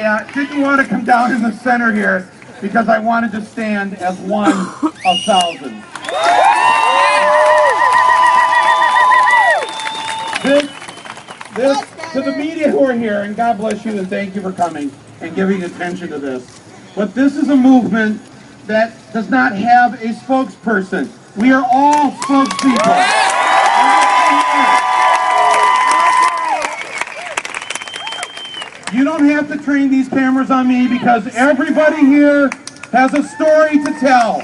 I didn't want to come down in the center here because I wanted to stand as one of thousands. To the media who are here, and God bless you and thank you for coming and giving attention to this. But this is a movement that does not have a spokesperson. We are all spokespeople. You don't have to train these cameras on me because everybody here has a story to tell.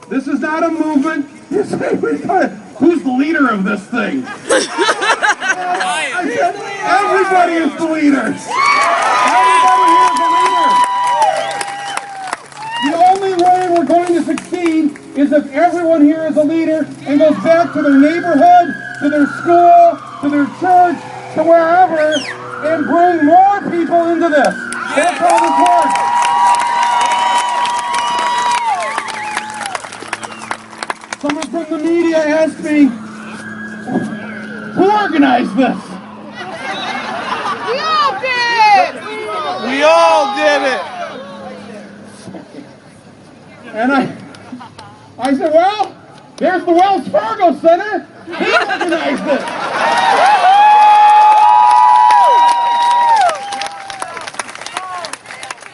This is not a movement. Who's the leader of this thing? Everybody is the leader. Everybody here is the leader. The only way we're going to succeed is if everyone here is a leader and goes back to their neighborhood, to their school, to their church, to wherever, and bring more people into this. That's how this works. Someone from the media asked me, who organized this? We all did! We all did it! And I said, well, there's the Wells Fargo Center. He organized it.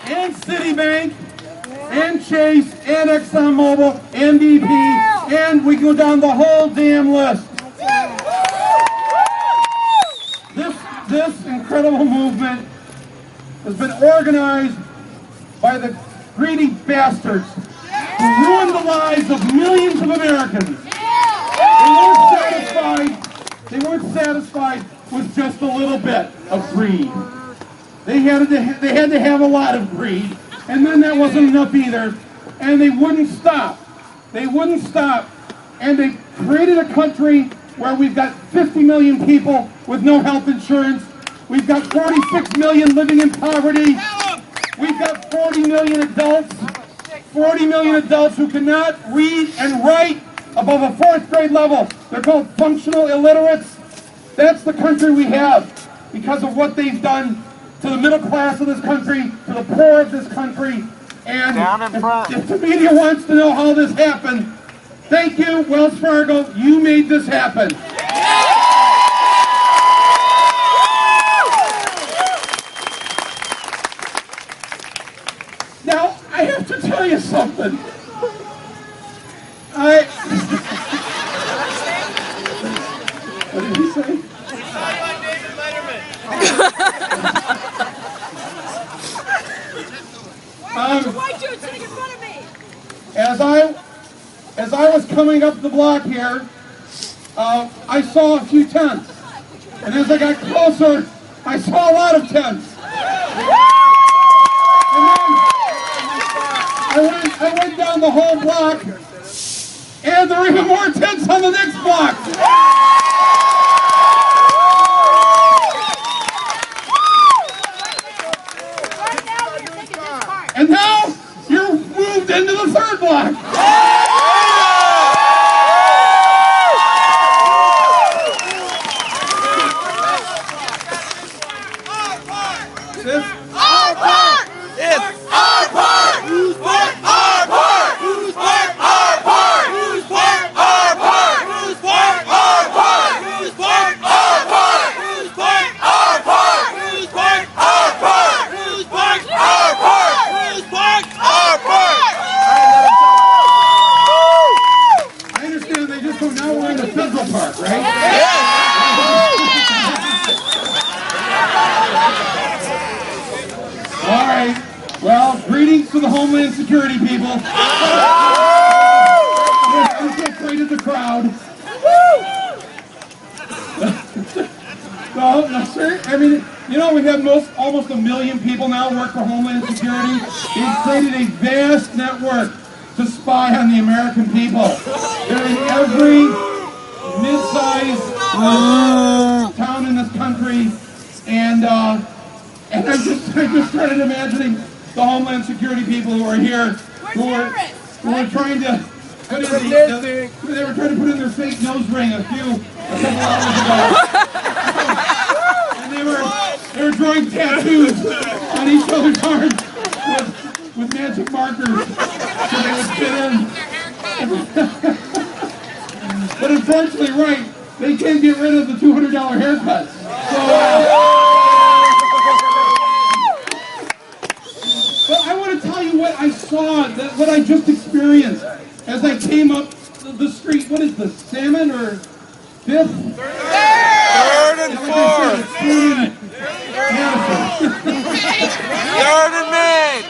And Citibank, and Chase, and ExxonMobil, and BP, and we go down the whole damn list. This incredible movement has been organized by the greedy bastards who ruined the lives of millions of Americans. They weren't satisfied with just a little bit of greed. They had to have a lot of greed, and then that wasn't enough either. And they wouldn't stop. They wouldn't stop. And they created a country where we've got 50 million people with no health insurance. We've got 46 million living in poverty. We've got 40 million adults who cannot read and write above a 4th grade level. They're called functional illiterates. That's the country we have because of what they've done to the middle class of this country, to the poor of this country. And if the media wants to know how this happened, thank you, Wells Fargo. You made this happen. Now, I have to tell you something. What did he say? White dude sitting in front of me. As I was coming up the block here, I saw a few tents. And as I got closer, I saw a lot of tents. And then I went down the whole block, and there were even more tents on the next block. And now you're moved into the 3rd block. Well, greetings to the Homeland Security people. I'm so afraid of the crowd. No, sir. I mean, you know, we have almost 1 million people now work for Homeland Security. They've created a vast network to spy on the American people. They're in every mid-sized town in this country, and I just started imagining the Homeland Security people who are here, who are trying to put in they were trying to put in their fake nose ring a few a couple hours ago. And they were drawing tattoos on each other's arms with magic markers so they would fit in. But unfortunately, right, they can't get rid of the $200 haircuts. So, but I want to tell you what I saw, what I just experienced as I came up the street. What is this, Salmon or Fifth? Third and fourth. Third and mid.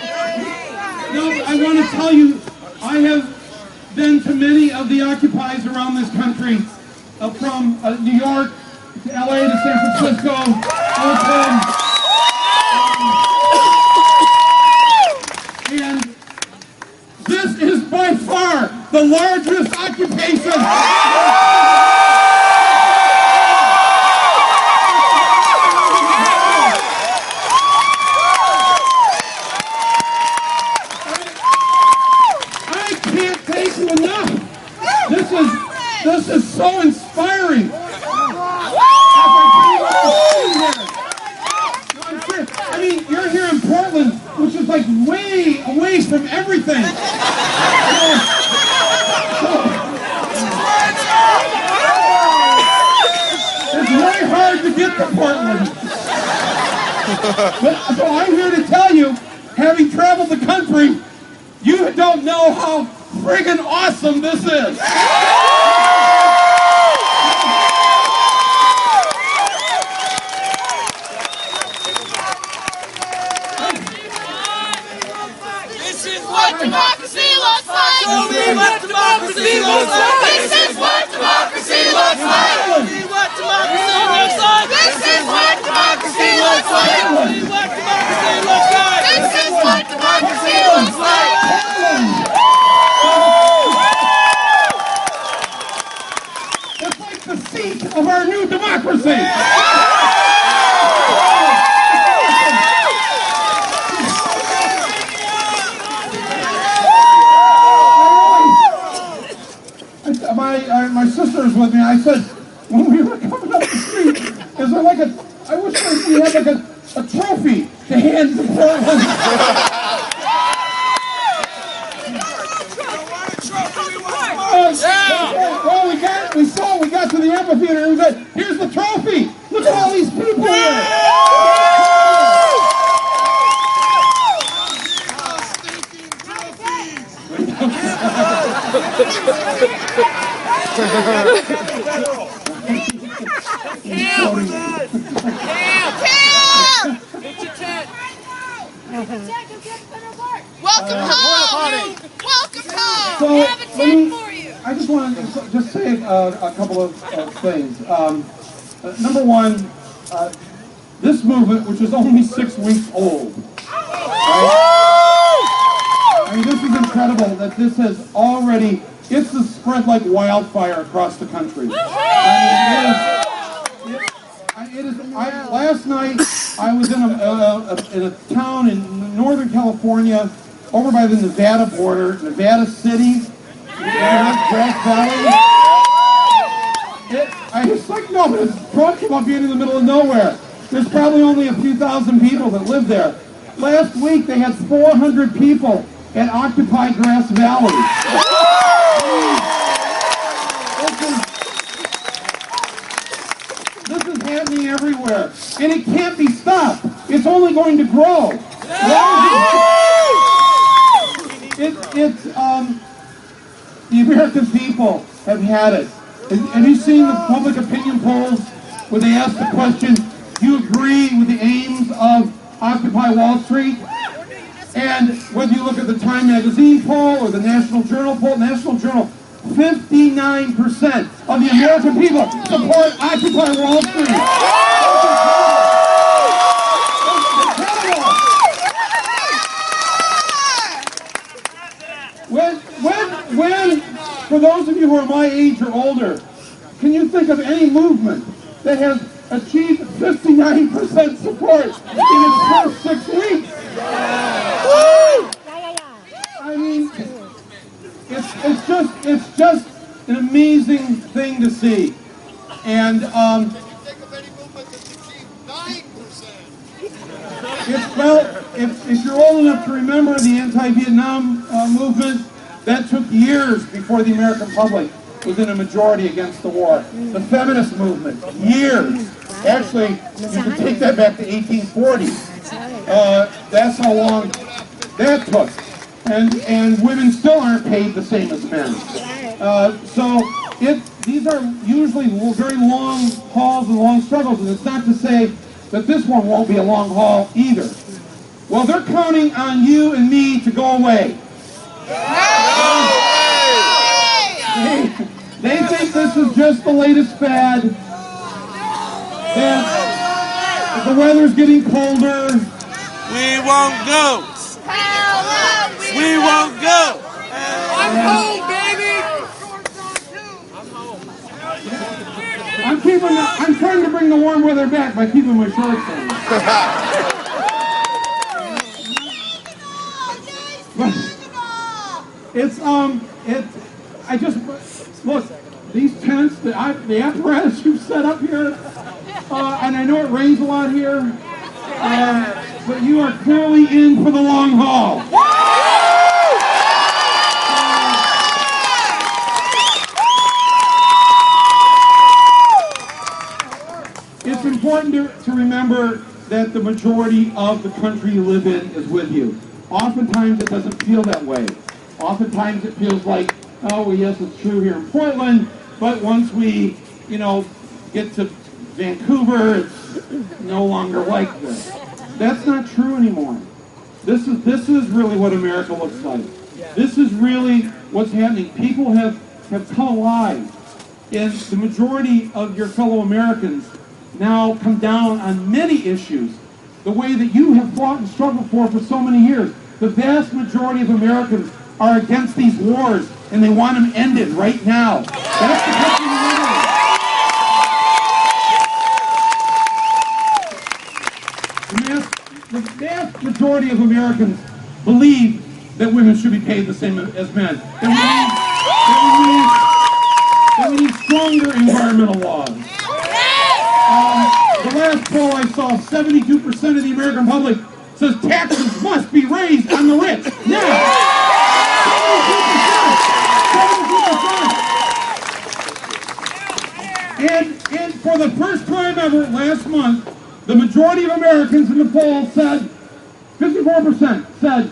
No, I want to tell you, I have been to many of the occupies around this country, from New York to LA to San Francisco, Oakland. And this is by far the largest occupation. I can't thank you enough. This is so inspiring. I mean, you're here in Portland, which is like way away from everything. It's very hard to get to Portland. So I'm here to tell you, having traveled the country, you don't know how friggin' awesome this is. This is what democracy looks like! Show me what democracy looks like! This is what democracy looks like! Show me what democracy looks like! This is what democracy looks like! Show me what democracy looks like! This is what democracy looks like! It's like the seat of our new democracy. My sister's with me. I said, when we were coming up the street, is there like I wish we had like a trophy to hand to Portland. Well, we got to the amphitheater and we said, here's the trophy. Look at all these people here. Welcome home! Welcome home! So, We have a tent for you! I just want to just say a couple of things. Number one, this movement, which is only 6 weeks old, right? I mean, this is incredible that this has already, it's spread like wildfire across the country. Last night, I was in a town in Northern California, over by the Nevada border, Nevada City, Grass Valley. I was like, no, but it's talking about being in the middle of nowhere. There's probably only a few thousand people that live there. Last week, they had 400 people at Occupy Grass Valley. This is happening everywhere, and it can't be stopped. It's only going to grow. The American people have had it. Have you seen the public opinion polls where they ask the question, do you agree with the aims of Occupy Wall Street? And whether you look at the Time Magazine poll or the National Journal poll, 59% of the American people support Occupy Wall Street. When, for those of you who are my age or older, can you think of any movement that has achieved 59% support in its first 6 weeks? I mean, it's just an amazing thing to see. And it's, well, if you're old enough to remember the anti-Vietnam movement, that took years before the American public was in a majority against the war. The feminist movement, years. Actually, you can take that back to 1840. That's how long that took. And women still aren't paid the same as men. These are usually very long hauls and long struggles, and it's not to say that this one won't be a long haul either. Well, they're counting on you and me to go away. They think this is just the latest fad. That the weather's getting colder. We won't go. We won't go. I'm home, baby. I'm trying to bring the warm weather back by keeping my shorts on. Look, these tents, the apparatus you've set up here, and I know it rains a lot here, but you are clearly in for the long haul. It's important to remember that the majority of the country you live in is with you. Oftentimes it doesn't feel that way. Oftentimes it feels like, oh, well, yes, it's true here in Portland, but once we, get to Vancouver, it's no longer like this. That's not true anymore. This is really what America looks like. This is really what's happening. People have come alive, and the majority of your fellow Americans now come down on many issues the way that you have fought and struggled for so many years. The vast majority of Americans are against these wars, and they want them ended right now. That's the country we live in. The vast majority of Americans believe that women should be paid the same as men. That we need stronger environmental laws. The last poll I saw, 72% of the American public says taxes must be raised on the rich. Now! 72%! And for the first time ever last month, the majority of Americans in the poll said, 54% said,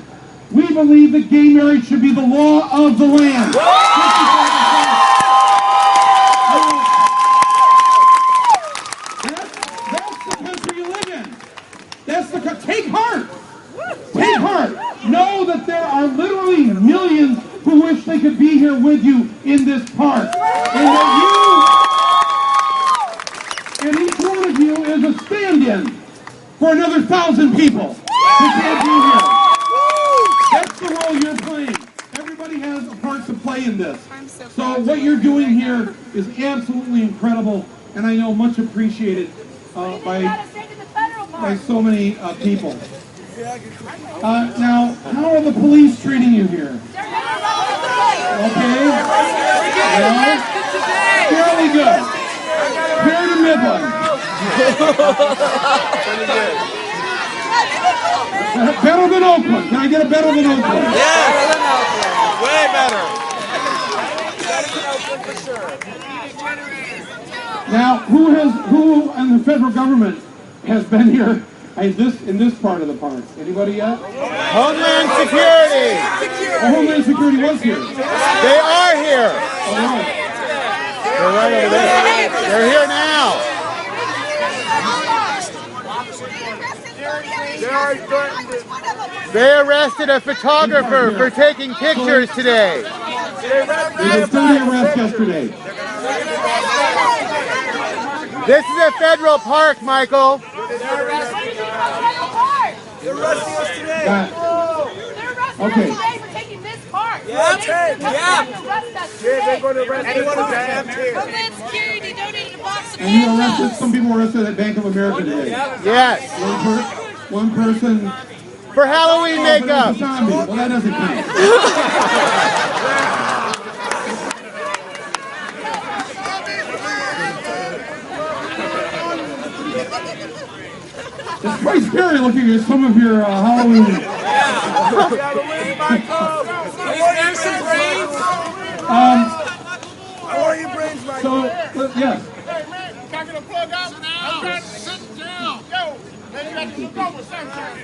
we believe that gay marriage should be the law of the land. 54%. Take heart! Take heart! Know that there are literally millions who wish they could be here with you in this park. And that you, and each one of you is a stand-in for another 1,000 people who can't be here. That's the role you're playing. Everybody has a part to play in this. So what you're doing here is absolutely incredible, and I know much appreciated by so many people. Now, how are the police treating you here? Okay? Well, fairly good. Here to Midland. Better than Oakland. Can I get a better than Oakland? Yes! Way better. Now, who in the federal government has been here in this part of the park? Anybody yet? Homeland Security! Homeland Security was here. They are here! All right. They're right over there. They're here now. They arrested a photographer for taking pictures today. They did 30 arrests yesterday. This is a federal park, Michael. They're arresting us today. Okay. For taking this park. Yeah. They're going to arrest Anyone who's Homeland Security donated a box of And you arrested some people arrested at Bank of America today. Yes. One person For Halloween makeup. Zombie. Well, that doesn't count. scary looking at some of your Halloween. So, yes. Hey, man, can I get a plug out? I'm trying to sit down. Yo, man, you got to look over sometimes.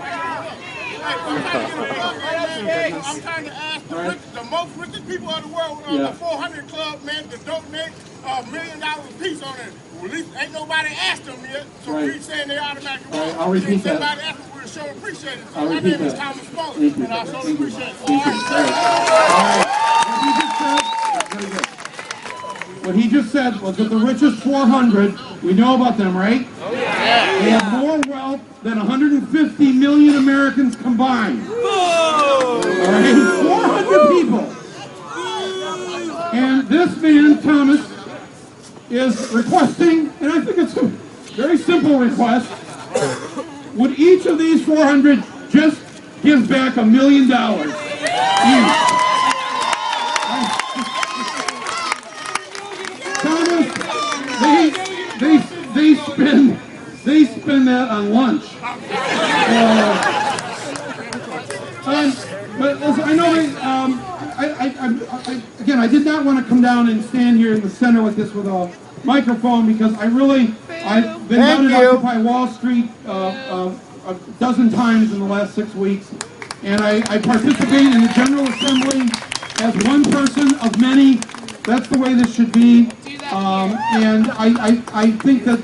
Hey, I'm trying to ask the most richest people of the world, the 400 Club, man, to donate $1 million apiece on it. Well, at least ain't nobody asked them yet, so we saying they automatically won. I'll repeat that. Somebody asked them, we'll show appreciate it. So I'll my repeat name is that. Thomas Spaulding, and I so appreciate it. All right. What he just said was that the richest 400, we know about them, right? Oh, yeah. They have more wealth than 150 million Americans combined. All right? 400 people. And this man, Thomas, is requesting, and I think it's a very simple request, would each of these 400 just give back $1 million each? Thomas, they spend that on lunch. But listen, I know again, I did not want to come down and stand here in the center with a microphone because I've been down at Occupy Wall Street a dozen times in the last 6 weeks, and I participate in the General Assembly as one person of many. That's the way this should be, and I think that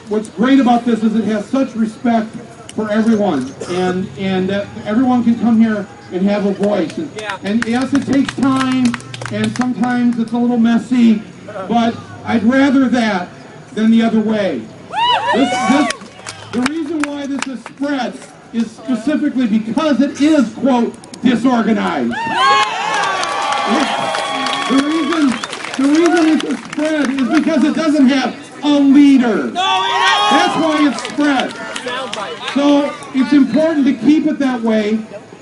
what's great about this is it has such respect for everyone, and that everyone can come here and have a voice. And yes, it takes time, and sometimes it's a little messy, but I'd rather that than the other way. The reason why this is spread is specifically because it is, quote, disorganized. The reason it's a spread is because it doesn't have a leader. That's why it's spread. So it's important to keep it that way.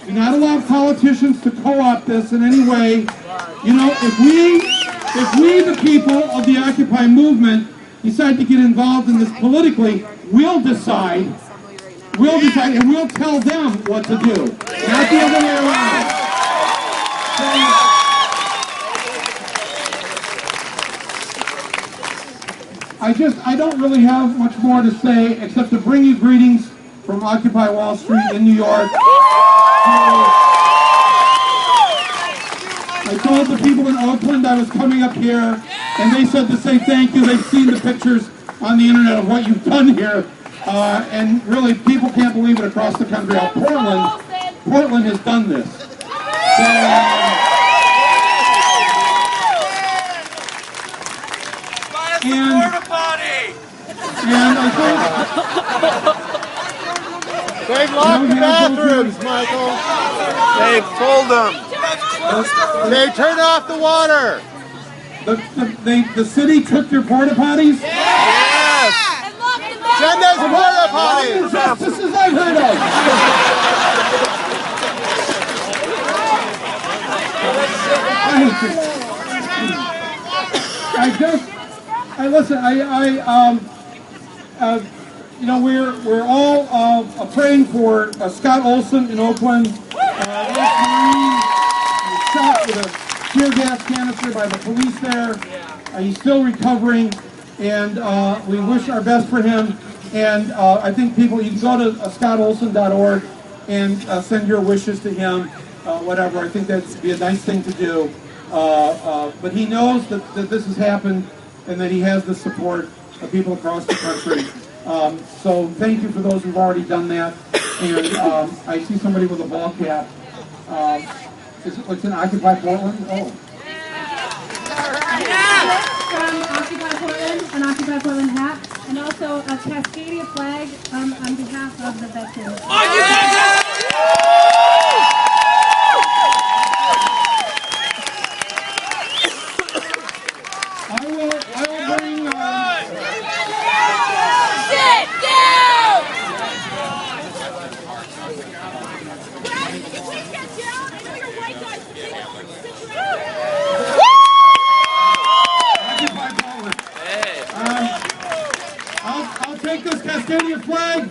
Do not allow politicians to co-opt this in any way. You know, if we, the people of the Occupy movement, decide to get involved in this politically, we'll decide, and we'll tell them what to do, not the other way around. So, I don't really have much more to say except to bring you greetings from Occupy Wall Street in New York. I told the people in Oakland I was coming up here, and they said to say thank you. They've seen the pictures on the internet of what you've done here, and really people can't believe it across the country how Portland has done this. So, and I think They've locked the bathrooms, Michael. They pulled them. They turned off the water. The city took your porta potties? Yes. Send us porta potties. Injustices I've heard of. You know, we're all praying for Scott Olson in Oakland, shot with a tear gas canister by the police there. He's still recovering, and we wish our best for him. And I think you can go to scottolson.org and send your wishes to him, whatever. I think that'd be a nice thing to do. But he knows that this has happened and that he has the support of people across the country. So thank you for those who've already done that. And I see somebody with a ball cap. It's in Occupy Portland? Oh. From Occupy Portland, an Occupy Portland hat, and also a Cascadia flag on behalf of the veterans. I will bring... Sit down! Please get down. I know you're white guys, but take a moment to sit down. I'll take this Cascadia flag.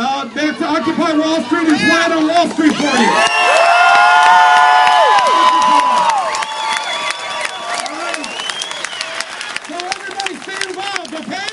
back to Occupy Wall Street and Flat on Wall Street for you. So everybody stay involved, okay?